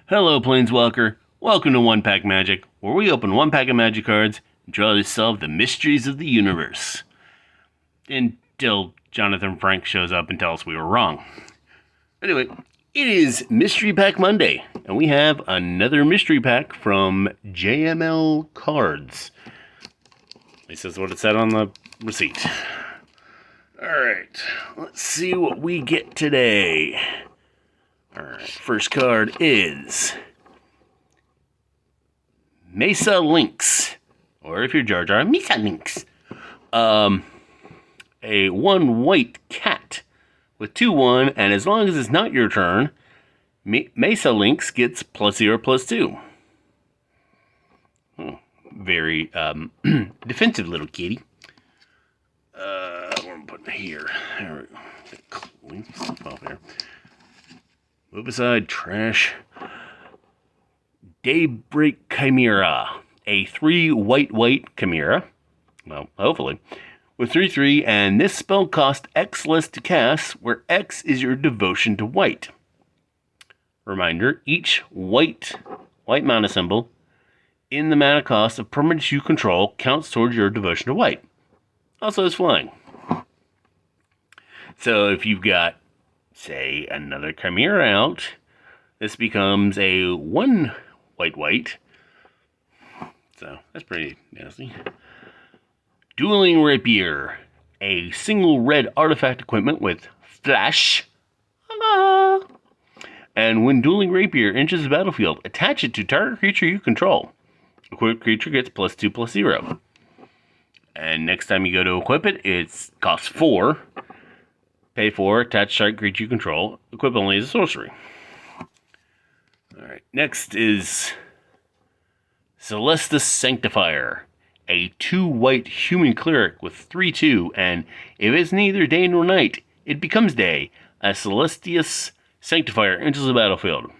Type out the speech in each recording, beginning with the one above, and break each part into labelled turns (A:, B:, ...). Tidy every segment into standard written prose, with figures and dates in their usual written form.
A: Hello, Planeswalker. Welcome to One Pack Magic, where we open one pack of magic cards and try to solve the mysteries of the universe. Until Jonathan Frank shows up and tells us we were wrong. Anyway, it is Mystery Pack Monday, and we have another mystery pack from JML Cards. This is what it said on the receipt. Alright, let's see what we get today. Alright, first card is Mesa Lynx, or if you're Jar Jar, Mesa Lynx. A 1 white cat with 2/1, and as long as it's not your turn, Mesa Lynx gets +0/+2. Oh, very defensive little kitty. What am I putting here? There we go. Clean stuff off here. Move aside, trash. Daybreak Chimera. A 3 white Chimera. Well, hopefully. With 3/3, and this spell costs X less to cast, where X is your devotion to white. Reminder, each white mana symbol in the mana cost of permanents you control counts towards your devotion to white. Also is flying. So if you've got, say, another Chimera out, this becomes a 1 white. So that's pretty nasty. Dueling Rapier, a single red artifact equipment with flash. And when Dueling Rapier enters the battlefield, attach it to target creature you control. Equipped creature gets +2/+0. And next time you go to equip it, it costs 4. Pay 4, attach target creature you control. Equip only as a sorcery. Alright, next is Celestus Sanctifier. A 2 white human cleric with 3/2, and if it's neither day nor night, it becomes day, as Celestus Sanctifier enters the battlefield.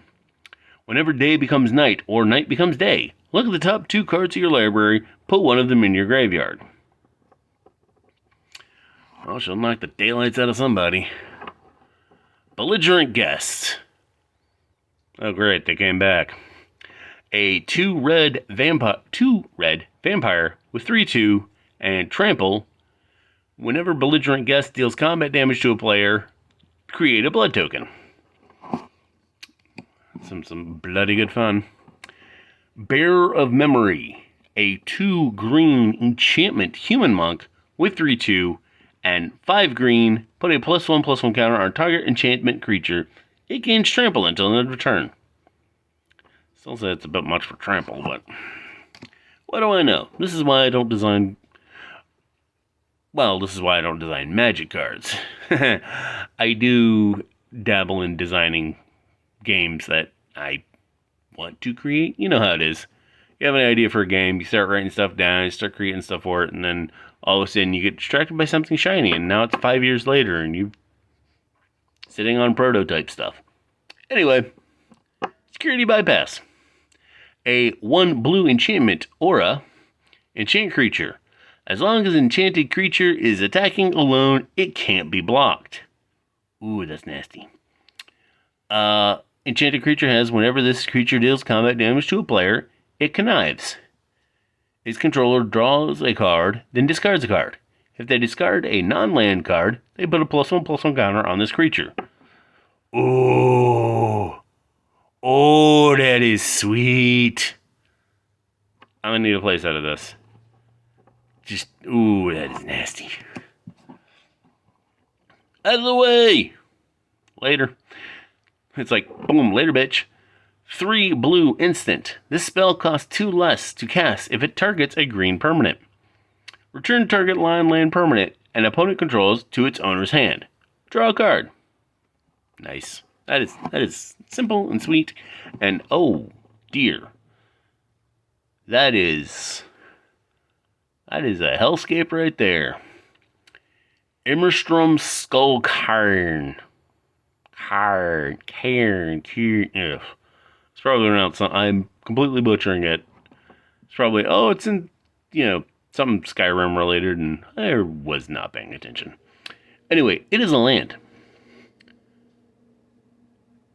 A: Whenever day becomes night, or night becomes day, look at the top 2 cards of your library, put one of them in your graveyard. Well, she'll knock the daylights out of somebody. Belligerent Guest. Oh great, they came back. A 2 red vampire with 3/2 and trample. Whenever Belligerent Guest deals combat damage to a player, create a blood token. Some bloody good fun. Bearer of Memory, a 2 green enchantment human monk with 3/2 and 5 green. Put a +1/+1 counter on target enchantment creature. It gains trample until end of turn. Still say it's a bit much for trample, but what do I know? This is why I don't design magic cards. I do dabble in designing games that I want to create. You know how it is. You have an idea for a game, you start writing stuff down, you start creating stuff for it, and then all of a sudden you get distracted by something shiny, and now it's 5 years later, and you're sitting on prototype stuff. Anyway, security bypass. A 1 blue enchantment aura. Enchant creature. As long as enchanted creature is attacking alone, it can't be blocked. Ooh, that's nasty. Enchanted creature has, whenever this creature deals combat damage to a player, it connives. Its controller draws a card, then discards a card. If they discard a non-land card, they put a +1/+1 counter on this creature. Ooh. Oh, that is sweet. I'm gonna need a place out of this. Ooh, that is nasty. Out of the way! Later. It's like, boom, later, bitch. 3 blue instant. This spell costs 2 less to cast if it targets a green permanent. Return target land permanent an opponent controls to its owner's hand. Draw a card. Nice. That is simple and sweet. And oh dear. That is a hellscape right there. Immerstrom Skullcairn. It's probably pronounced something. I'm completely butchering it. It's probably, it's in, something Skyrim related, and I was not paying attention. Anyway, it is a land.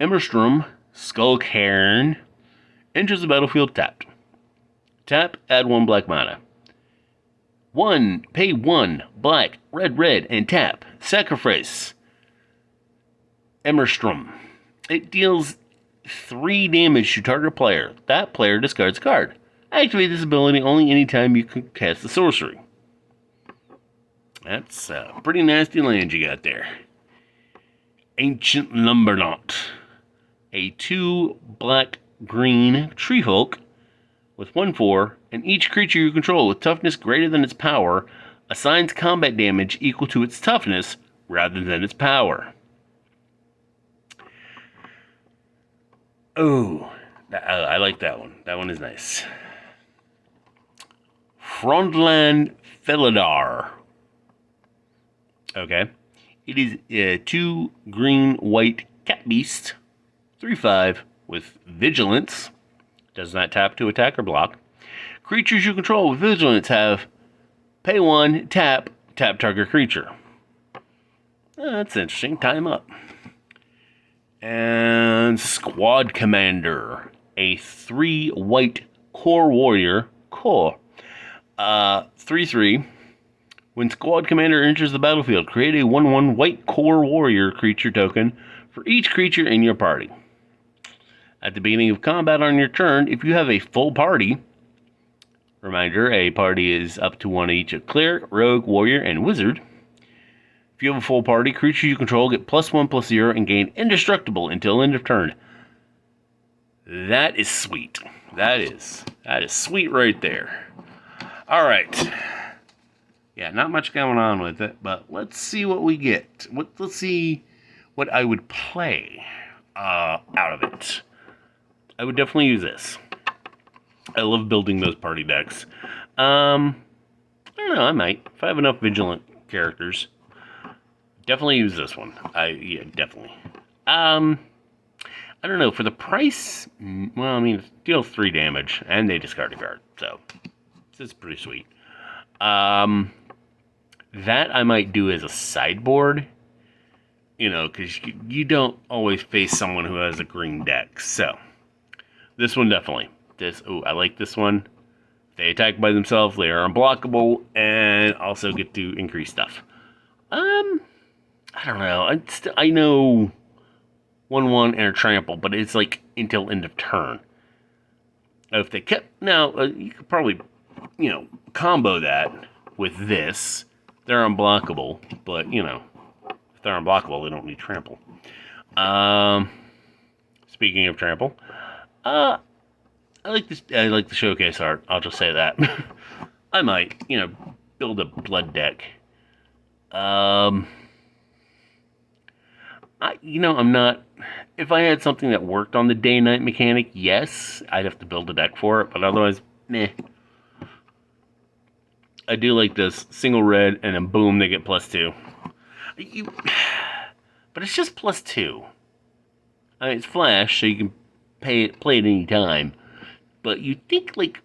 A: Emmerstrom Skullcairn enters the battlefield tapped. Tap, add 1 black mana. Pay 1 black, red, and tap. Sacrifice Emerstrom. It deals 3 damage to target player. That player discards a card. Activate this ability only anytime you can cast the sorcery. That's a pretty nasty land you got there. Ancient Lumberknot. A 2 black-green tree hulk with 1/4, and each creature you control with toughness greater than its power assigns combat damage equal to its toughness rather than its power. Oh, I like that one. That one is nice. Frontland Felidar. Okay. It is a 2 green-white cat beast, 3/5 with vigilance. Does not tap to attack or block. Creatures you control with vigilance have pay 1, tap target creature. That's interesting. Tie him up. And Squad Commander, a 3 white core warrior. 3/3. When Squad Commander enters the battlefield, create a 1/1 white core warrior creature token for each creature in your party. At the beginning of combat on your turn, if you have a full party, reminder, a party is up to 1 each of Cleric, Rogue, Warrior, and Wizard. If you have a full party, creatures you control get +1/+0 and gain indestructible until end of turn. That is sweet. That is sweet right there. All right. Yeah, not much going on with it, but let's see what we get. Let's see what I would play out of it. I would definitely use this. I love building those party decks. I don't know, I might. If I have enough vigilant characters, definitely use this one. Yeah, definitely. I don't know, for the price, well, I mean, it deals 3 damage, and they discard a card, so it's pretty sweet. That I might do as a sideboard, because you don't always face someone who has a green deck, so this one definitely. I like this one. If they attack by themselves, they are unblockable, and also get to increase stuff. I don't know. I know 1/1 and a trample, but it's like until end of turn. If they kept you could probably combo that with this. They're unblockable, but if they're unblockable, they don't need trample. Speaking of trample, I like this. I like the showcase art. I'll just say that. I might, build a blood deck. I'm not. If I had something that worked on the day-night mechanic, yes, I'd have to build a deck for it. But otherwise, meh. I do like this single red, and then boom, they get +2. But it's just +2. I mean, it's flash, so you can play it any time. But you think, like,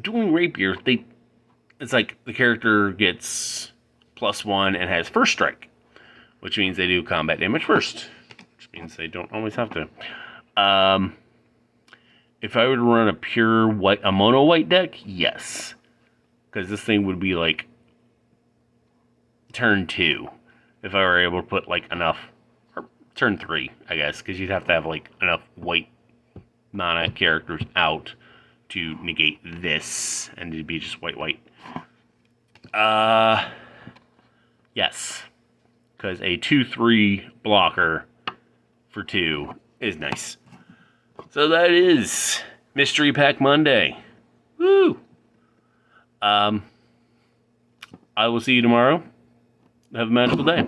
A: dueling rapier, it's like the character gets +1 and has first strike, which means they do combat damage first, which means they don't always have to. If I were to run a mono white deck, yes, because this thing would be like turn 2 if I were able to put like enough, or turn 3, I guess, because you'd have to have like enough white mana characters out to negate this, and it'd be just white. Yes, because a 2/3 blocker for 2 is nice. So that is Mystery Pack Monday. Woo! I will see you tomorrow. Have a magical day.